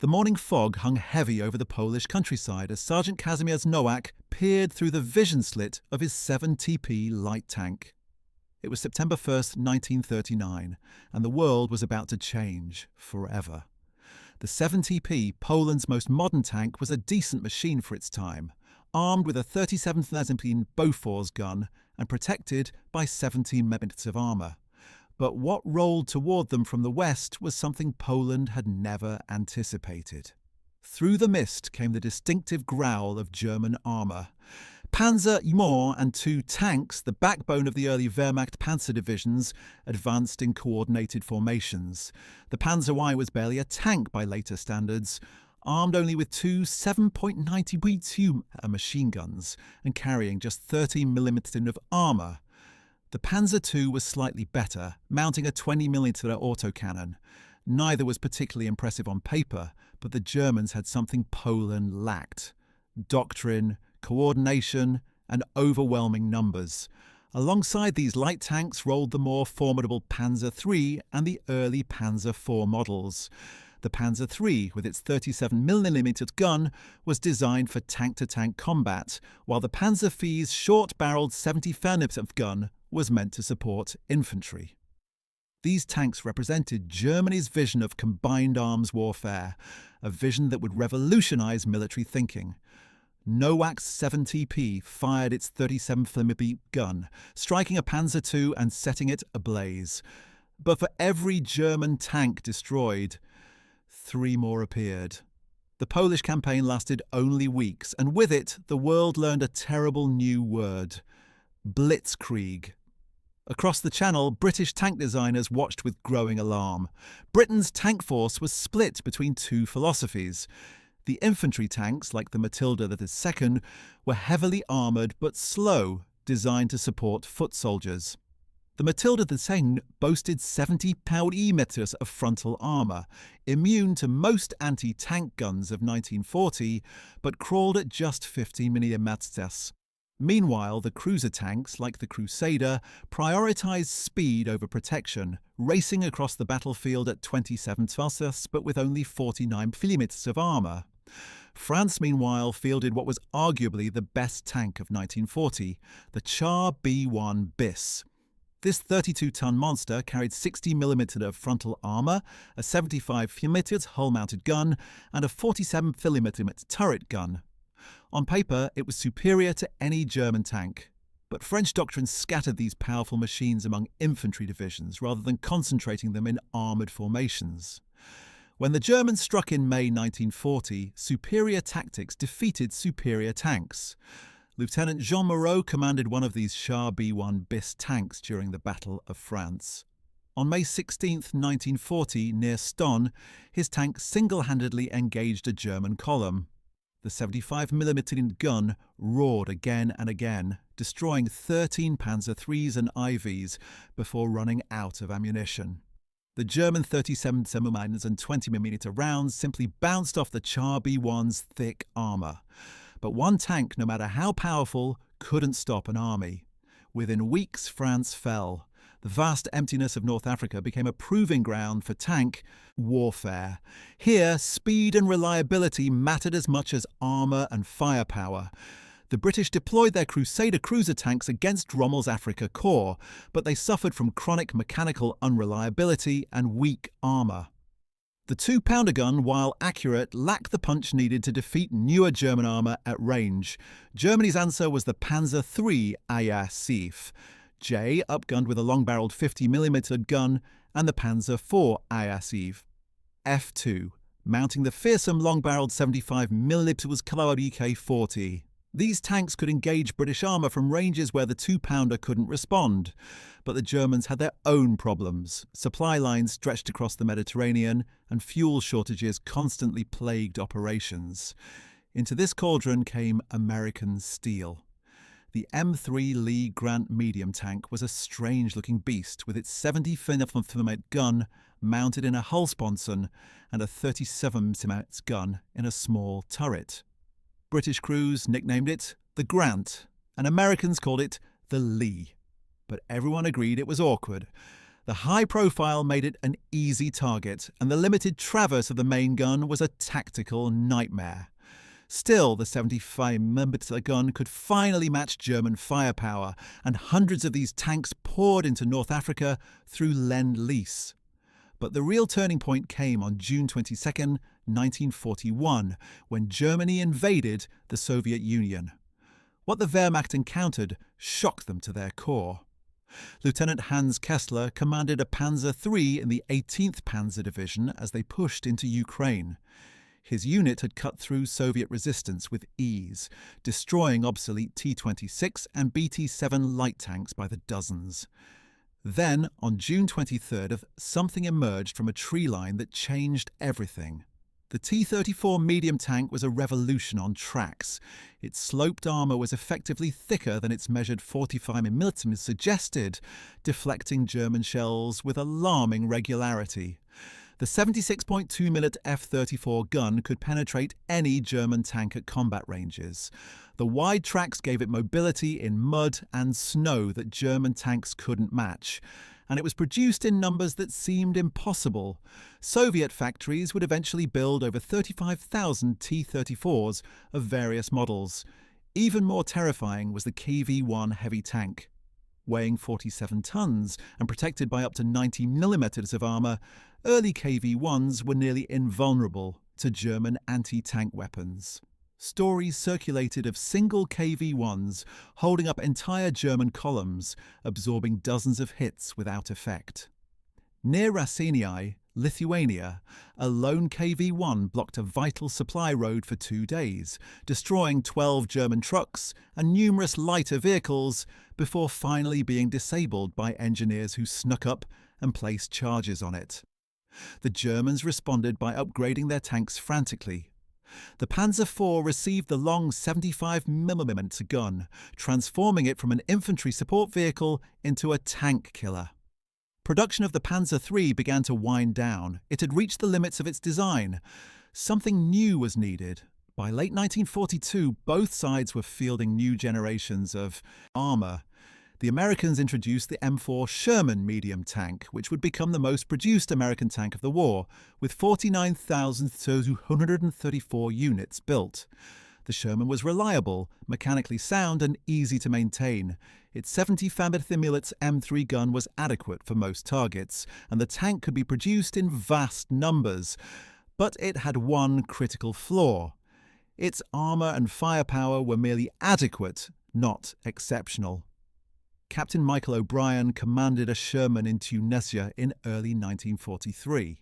The morning fog hung heavy over the Polish countryside as Sergeant Kazimierz Nowak peered through the vision slit of his 7TP light tank. It was September 1st, 1939, and the world was about to change forever. The 7TP, Poland's most modern tank, was a decent machine for its time, armed with a 37,000 Bofors gun and protected by 17 mm of armour. But what rolled toward them from the west was something Poland had never anticipated. Through the mist came the distinctive growl of German armour. Panzer I and two tanks, the backbone of the early Wehrmacht Panzer divisions, advanced in coordinated formations. The Panzer I was barely a tank by later standards, armed only with two 7.92 machine guns and carrying just 13 mm of armour. The Panzer II was slightly better, mounting a 20mm autocannon. Neither was particularly impressive on paper, but the Germans had something Poland lacked: doctrine, coordination, and overwhelming numbers. Alongside these light tanks rolled the more formidable Panzer III and the early Panzer IV models. The Panzer III, with its 37mm gun, was designed for tank-to-tank combat, while the Panzer IV's short-barreled 70mm gun was meant to support infantry. These tanks represented Germany's vision of combined arms warfare, a vision that would revolutionise military thinking. Nowak's 7TP fired its 37mm gun, striking a Panzer II and setting it ablaze. But for every German tank destroyed, 3 more appeared. The Polish campaign lasted only weeks, and with it, the world learned a terrible new word: blitzkrieg. Across the Channel, British tank designers watched with growing alarm. Britain's tank force was split between two philosophies. The infantry tanks, like the Matilda II, were heavily armoured but slow, designed to support foot soldiers. The Matilda II boasted 70 meters of frontal armour, immune to most anti-tank guns of 1940, but crawled at just 50 mm. Meanwhile, the cruiser tanks, like the Crusader, prioritised speed over protection, racing across the battlefield at 27 Celsius but with only 49 mm of armour. France, meanwhile, fielded what was arguably the best tank of 1940, the Char B1 bis. This 32-ton monster carried 60 mm of frontal armour, a 75 mm hull-mounted gun, and a 47 mm turret gun. On paper, it was superior to any German tank, but French doctrine scattered these powerful machines among infantry divisions rather than concentrating them in armoured formations. When the Germans struck in May 1940, superior tactics defeated superior tanks. Lieutenant Jean Moreau commanded one of these Char B1 bis tanks during the Battle of France. On May 16, 1940, near Stonne, his tank single-handedly engaged a German column. The 75mm gun roared again and again, destroying 13 Panzer IIIs and IVs before running out of ammunition. The German 37mm and 20mm rounds simply bounced off the Char B1's thick armour. But one tank, no matter how powerful, couldn't stop an army. Within weeks, France fell. The vast emptiness of North Africa became a proving ground for tank warfare. Here, speed and reliability mattered as much as armour and firepower. The British deployed their Crusader cruiser tanks against Rommel's Afrika Korps, but they suffered from chronic mechanical unreliability and weak armour. The 2-pounder gun, while accurate, lacked the punch needed to defeat newer German armour at range. Germany's answer was the Panzer III ASIF. J, upgunned with a long-barreled 50mm gun, and the Panzer IV ASIV. F2, mounting the fearsome long-barreled 75mm caliber EK-40. These tanks could engage British armour from ranges where the 2-pounder couldn't respond. But the Germans had their own problems. Supply lines stretched across the Mediterranean, and fuel shortages constantly plagued operations. Into this cauldron came American steel. The M3 Lee Grant medium tank was a strange-looking beast with its 70mm gun mounted in a hull sponson and a 37mm gun in a small turret. British crews nicknamed it the Grant, and Americans called it the Lee. But everyone agreed it was awkward. The high profile made it an easy target, and the limited traverse of the main gun was a tactical nightmare. Still, the 75mm gun could finally match German firepower, and hundreds of these tanks poured into North Africa through Lend-Lease. But the real turning point came on June 22, 1941, when Germany invaded the Soviet Union. What the Wehrmacht encountered shocked them to their core. Lieutenant Hans Kessler commanded a Panzer III in the 18th Panzer Division as they pushed into Ukraine. His unit had cut through Soviet resistance with ease, destroying obsolete T-26 and BT-7 light tanks by the dozens. Then, on June 23rd, something emerged from a tree line that changed everything. The T-34 medium tank was a revolution on tracks. Its sloped armour was effectively thicker than its measured 45mm suggested, deflecting German shells with alarming regularity. The 76.2mm F-34 gun could penetrate any German tank at combat ranges. The wide tracks gave it mobility in mud and snow that German tanks couldn't match, and it was produced in numbers that seemed impossible. Soviet factories would eventually build over 35,000 T-34s of various models. Even more terrifying was the KV-1 heavy tank. Weighing 47 tons and protected by up to 90mm of armour, early KV-1s were nearly invulnerable to German anti-tank weapons. Stories circulated of single KV-1s holding up entire German columns, absorbing dozens of hits without effect. Near Raseiniai, Lithuania, a lone KV-1 blocked a vital supply road for 2 days, destroying 12 German trucks and numerous lighter vehicles before finally being disabled by engineers who snuck up and placed charges on it. The Germans responded by upgrading their tanks frantically. The Panzer IV received the long 75mm gun, transforming it from an infantry support vehicle into a tank killer. Production of the Panzer III began to wind down. It had reached the limits of its design. Something new was needed. By late 1942, both sides were fielding new generations of armour. The Americans introduced the M4 Sherman medium tank, which would become the most produced American tank of the war, with 49,234 units built. The Sherman was reliable, mechanically sound, and easy to maintain. Its 70mm M3 gun was adequate for most targets, and the tank could be produced in vast numbers. But it had one critical flaw. Its armour and firepower were merely adequate, not exceptional. Captain Michael O'Brien commanded a Sherman in Tunisia in early 1943.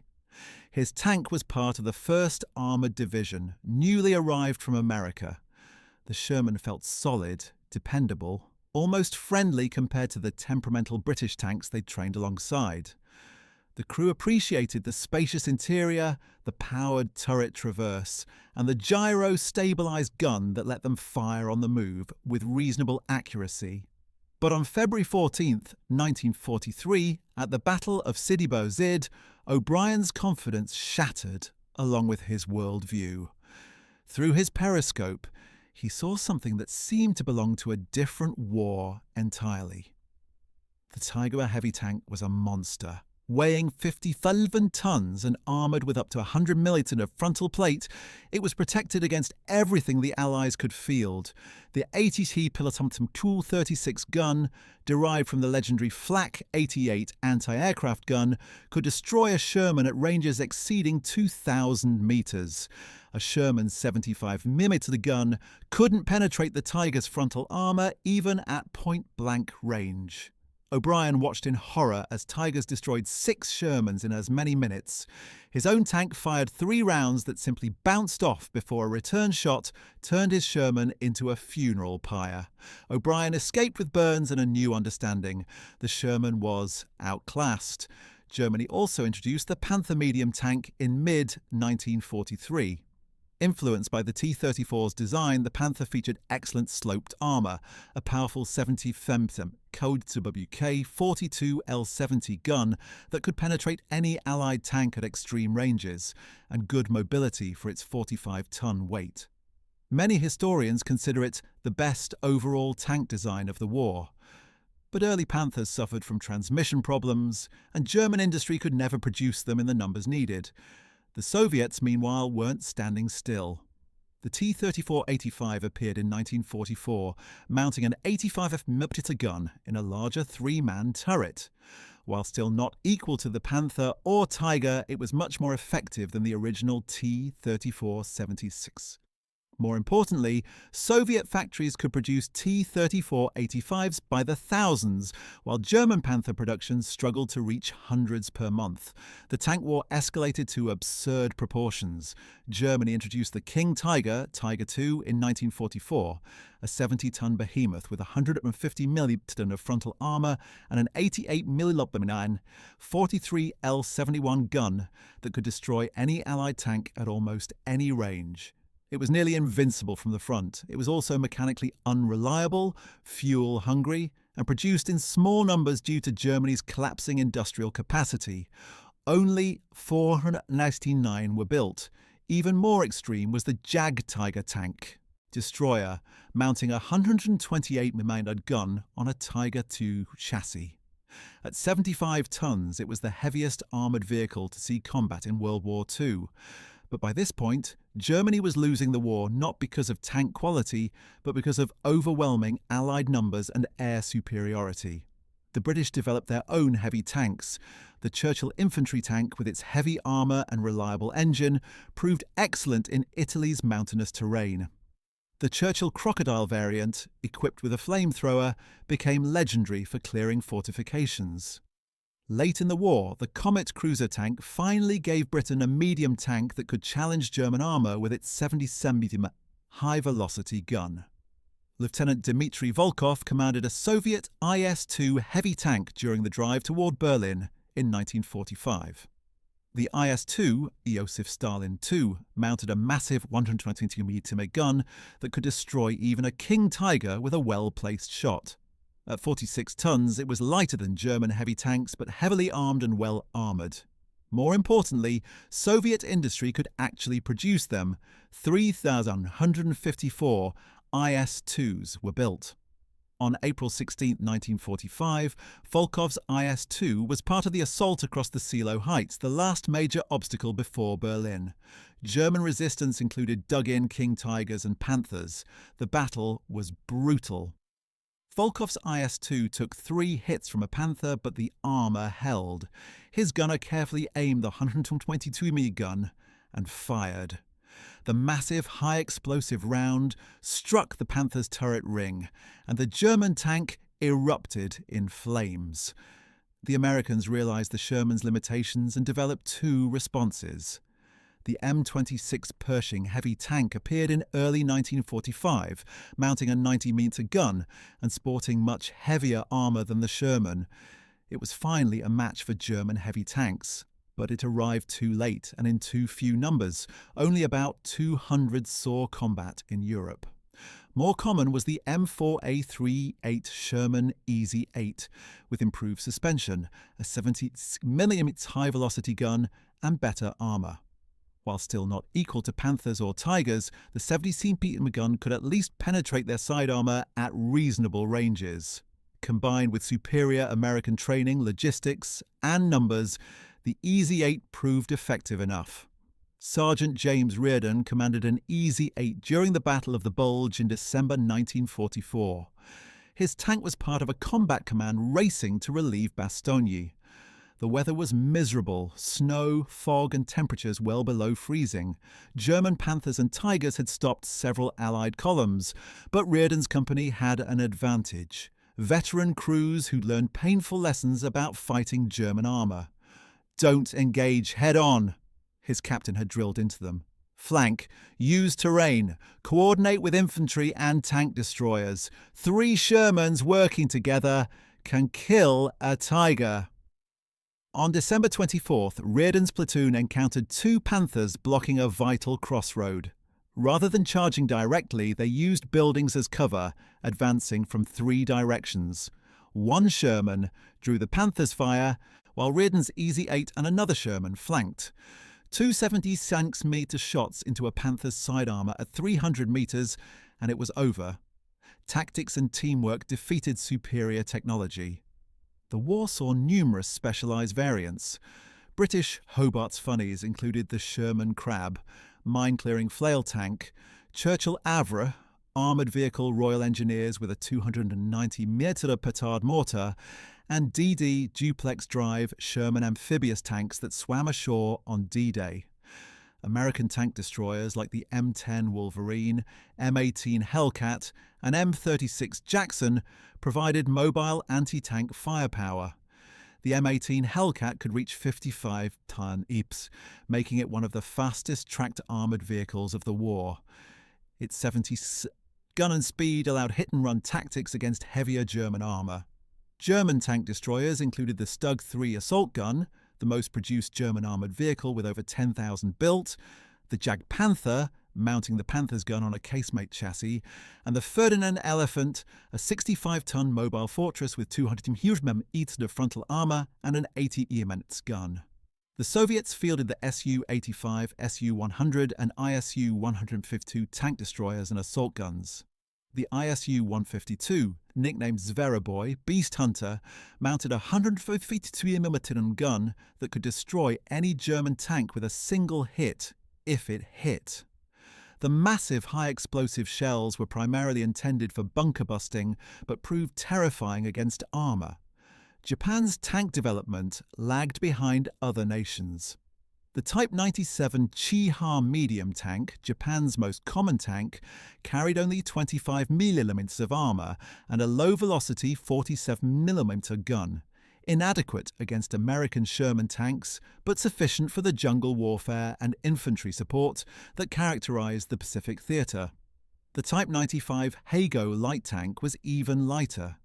His tank was part of the 1st Armoured Division, newly arrived from America. The Sherman felt solid, dependable, almost friendly compared to the temperamental British tanks they'd trained alongside. The crew appreciated the spacious interior, the powered turret traverse, and the gyro-stabilised gun that let them fire on the move with reasonable accuracy. But on February 14, 1943, at the Battle of Sidi Bouzid, O'Brien's confidence shattered along with his worldview. Through his periscope, he saw something that seemed to belong to a different war entirely. The Tiger heavy tank was a monster. Weighing 57 tons and armoured with up to 100mm of frontal plate, it was protected against everything the Allies could field. The ATT Pilotomtom Tu-36 gun, derived from the legendary Flak 88 anti-aircraft gun, could destroy a Sherman at ranges exceeding 2,000 metres. A Sherman's 75mm gun couldn't penetrate the Tiger's frontal armour even at point-blank range. O'Brien watched in horror as Tigers destroyed 6 Shermans in as many minutes. His own tank fired 3 rounds that simply bounced off before a return shot turned his Sherman into a funeral pyre. O'Brien escaped with burns and a new understanding. The Sherman was outclassed. Germany also introduced the Panther medium tank in mid-1943. Influenced by the T-34's design, the Panther featured excellent sloped armour, a powerful 70mm WK 42 L70 gun that could penetrate any Allied tank at extreme ranges, and good mobility for its 45-ton weight. Many historians consider it the best overall tank design of the war. But early Panthers suffered from transmission problems, and German industry could never produce them in the numbers needed. The Soviets, meanwhile, weren't standing still. The T-34-85 appeared in 1944, mounting an 85mm gun in a larger three-man turret. While still not equal to the Panther or Tiger, it was much more effective than the original T-34-76. More importantly, Soviet factories could produce T-34-85s by the thousands, while German Panther production struggled to reach hundreds per month. The tank war escalated to absurd proportions. Germany introduced the King Tiger, Tiger II, in 1944, a 70-ton behemoth with 150mm of frontal armour and an 88mm 43L71 gun that could destroy any Allied tank at almost any range. It was nearly invincible from the front. It was also mechanically unreliable, fuel-hungry, and produced in small numbers due to Germany's collapsing industrial capacity. Only 499 were built. Even more extreme was the Jagdpanther tank destroyer, mounting a 128mm gun on a Tiger II chassis. At 75 tons, it was the heaviest armoured vehicle to see combat in World War II. But by this point, Germany was losing the war not because of tank quality, but because of overwhelming Allied numbers and air superiority. The British developed their own heavy tanks. The Churchill infantry tank, with its heavy armour and reliable engine, proved excellent in Italy's mountainous terrain. The Churchill Crocodile variant, equipped with a flamethrower, became legendary for clearing fortifications. Late in the war, the Comet cruiser tank finally gave Britain a medium tank that could challenge German armour with its 70mm high-velocity gun. Lieutenant Dmitry Volkov commanded a Soviet IS-2 heavy tank during the drive toward Berlin in 1945. The IS-2, Iosif Stalin II, mounted a massive 122mm gun that could destroy even a King Tiger with a well-placed shot. At 46 tons, it was lighter than German heavy tanks, but heavily armed and well armoured. More importantly, Soviet industry could actually produce them. 3,154 IS-2s were built. On April 16, 1945, Volkov's IS-2 was part of the assault across the Seelow Heights, the last major obstacle before Berlin. German resistance included dug-in King Tigers and Panthers. The battle was brutal. Volkov's IS-2 took 3 hits from a Panther, but the armour held. His gunner carefully aimed the 122mm gun and fired. The massive, high-explosive round struck the Panther's turret ring, and the German tank erupted in flames. The Americans realised the Sherman's limitations and developed 2 responses. The M26 Pershing heavy tank appeared in early 1945, mounting a 90mm gun and sporting much heavier armour than the Sherman. It was finally a match for German heavy tanks, but it arrived too late and in too few numbers. Only about 200 saw combat in Europe. More common was the M4A38 Sherman Easy 8, with improved suspension, a 70mm high-velocity gun, and better armour. While still not equal to Panthers or Tigers, the 70mm gun could at least penetrate their side armour at reasonable ranges. Combined with superior American training, logistics, and numbers, the Easy 8 proved effective enough. Sergeant James Reardon commanded an Easy 8 during the Battle of the Bulge in December 1944. His tank was part of a combat command racing to relieve Bastogne. The weather was miserable, snow, fog and temperatures well below freezing. German Panthers and Tigers had stopped several Allied columns, but Reardon's company had an advantage. Veteran crews who'd learned painful lessons about fighting German armour. Don't engage head-on, his captain had drilled into them. Flank, use terrain, coordinate with infantry and tank destroyers. 3 Shermans working together can kill a Tiger. On December 24th, Reardon's platoon encountered 2 Panthers blocking a vital crossroad. Rather than charging directly, they used buildings as cover, advancing from 3 directions. 1 Sherman drew the Panthers' fire, while Reardon's Easy 8 and another Sherman flanked. 2 76mm shots into a Panther's side armour at 300 metres, and it was over. tactics and teamwork defeated superior technology. The war saw numerous specialised variants. British Hobart's funnies included the Sherman Crab, mine-clearing flail tank, Churchill Avre, armoured vehicle Royal Engineers with a 290mm petard mortar, and DD duplex drive Sherman amphibious tanks that swam ashore on D-Day. American tank destroyers like the M10 Wolverine, M18 Hellcat, and M36 Jackson provided mobile anti-tank firepower. The M18 Hellcat could reach 55-ton EPS, making it one of the fastest tracked armoured vehicles of the war. Its 70 gun and speed allowed hit-and-run tactics against heavier German armour. German tank destroyers included the StuG 3 assault gun, the most produced German armoured vehicle with over 10,000 built, the Jagdpanther, mounting the Panther's gun on a casemate chassis, and the Ferdinand Elephant, a 65-ton mobile fortress with 200 huge mm of frontal armour and an 80 mm gun. The Soviets fielded the Su-85, Su-100 and Isu-152 tank destroyers and assault guns. The Isu-152, nicknamed Zveroboy, Beast Hunter, mounted a 152mm gun that could destroy any German tank with a single hit, if it hit. The massive high-explosive shells were primarily intended for bunker busting, but proved terrifying against armour. Japan's tank development lagged behind other nations. The Type 97 Chiha medium tank, Japan's most common tank, carried only 25mm of armour and a low-velocity 47mm gun, inadequate against American Sherman tanks, but sufficient for the jungle warfare and infantry support that characterized the Pacific Theatre. The Type 95 Heigo light tank was even lighter.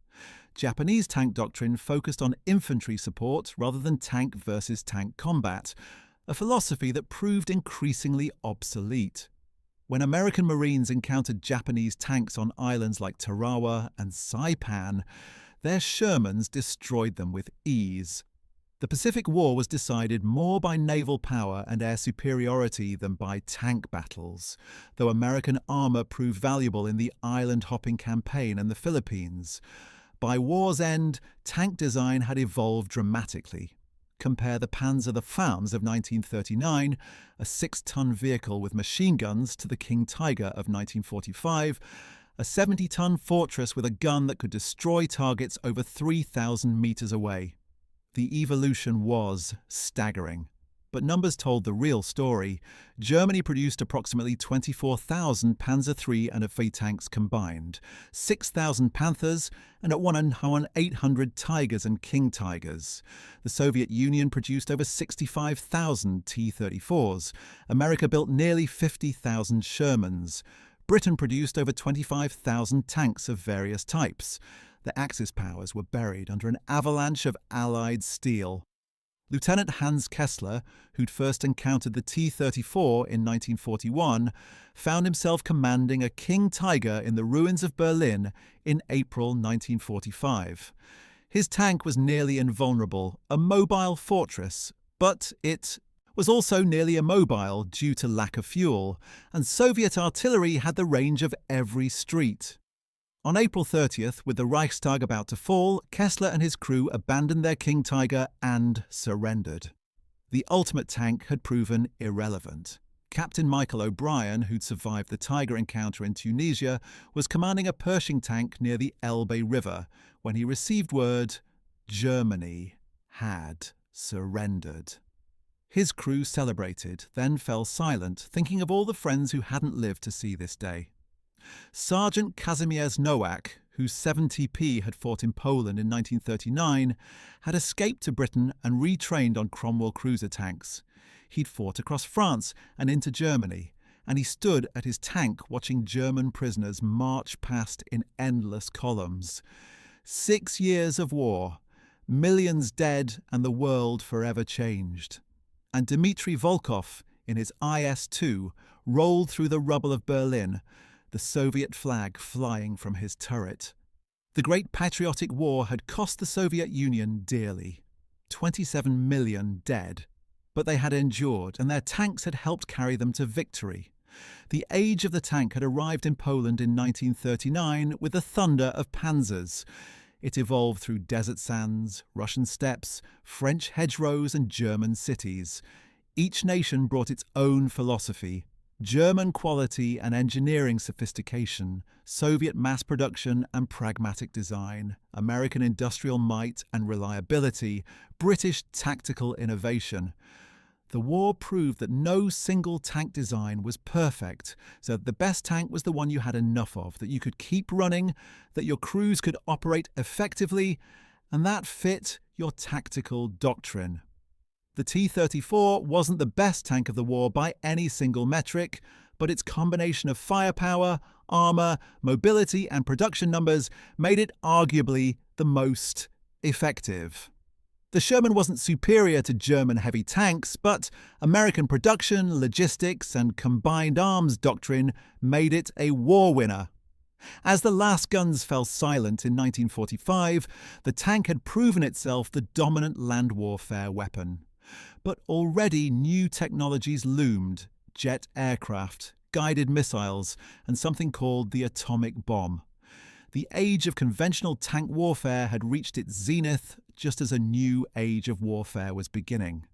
Japanese tank doctrine focused on infantry support rather than tank versus tank combat, a philosophy that proved increasingly obsolete. When American Marines encountered Japanese tanks on islands like Tarawa and Saipan, their Shermans destroyed them with ease. The Pacific War was decided more by naval power and air superiority than by tank battles, though American armour proved valuable in the island-hopping campaign in the Philippines. By war's end, tank design had evolved dramatically. Compare the Panzer the Fams of 1939, a 6-ton vehicle with machine guns, to the King Tiger of 1945, a 70-ton fortress with a gun that could destroy targets over 3,000 metres away. The evolution was staggering. But numbers told the real story. Germany produced approximately 24,000 Panzer III and V tanks combined, 6,000 Panthers, and at 800 Tigers and King Tigers. The Soviet Union produced over 65,000 T-34s. America built nearly 50,000 Shermans. Britain produced over 25,000 tanks of various types. The Axis powers were buried under an avalanche of Allied steel. Lieutenant Hans Kessler, who'd first encountered the T-34 in 1941, found himself commanding a King Tiger in the ruins of Berlin in April 1945. His tank was nearly invulnerable, a mobile fortress, but it was also nearly immobile due to lack of fuel, and Soviet artillery had the range of every street. On April 30th, with the Reichstag about to fall, Kessler and his crew abandoned their King Tiger and surrendered. The ultimate tank had proven irrelevant. Captain Michael O'Brien, who'd survived the Tiger encounter in Tunisia, was commanding a Pershing tank near the Elbe River when he received word Germany had surrendered. His crew celebrated, then fell silent, thinking of all the friends who hadn't lived to see this day. Sergeant Kazimierz Nowak, whose 7TP had fought in Poland in 1939, had escaped to Britain and retrained on Cromwell cruiser tanks. He'd fought across France and into Germany, and he stood at his tank watching German prisoners march past in endless columns. 6 years of war, millions dead and the world forever changed. And Dmitry Volkov, in his IS-2, rolled through the rubble of Berlin, the Soviet flag flying from his turret. The Great Patriotic War had cost the Soviet Union dearly. 27 million dead. But they had endured, and their tanks had helped carry them to victory. The age of the tank had arrived in Poland in 1939 with the thunder of Panzers. It evolved through desert sands, Russian steppes, French hedgerows and German cities. Each nation brought its own philosophy: German quality and engineering sophistication, Soviet mass production and pragmatic design, American industrial might and reliability, British tactical innovation. The war proved that no single tank design was perfect, so the best tank was the one you had enough of, that you could keep running, that your crews could operate effectively, and that fit your tactical doctrine. The T-34 wasn't the best tank of the war by any single metric, but its combination of firepower, armour, mobility and production numbers made it arguably the most effective. The Sherman wasn't superior to German heavy tanks, but American production, logistics and combined arms doctrine made it a war winner. As the last guns fell silent in 1945, the tank had proven itself the dominant land warfare weapon. But already new technologies loomed: jet aircraft, guided missiles, and something called the atomic bomb. The age of conventional tank warfare had reached its zenith just as a new age of warfare was beginning.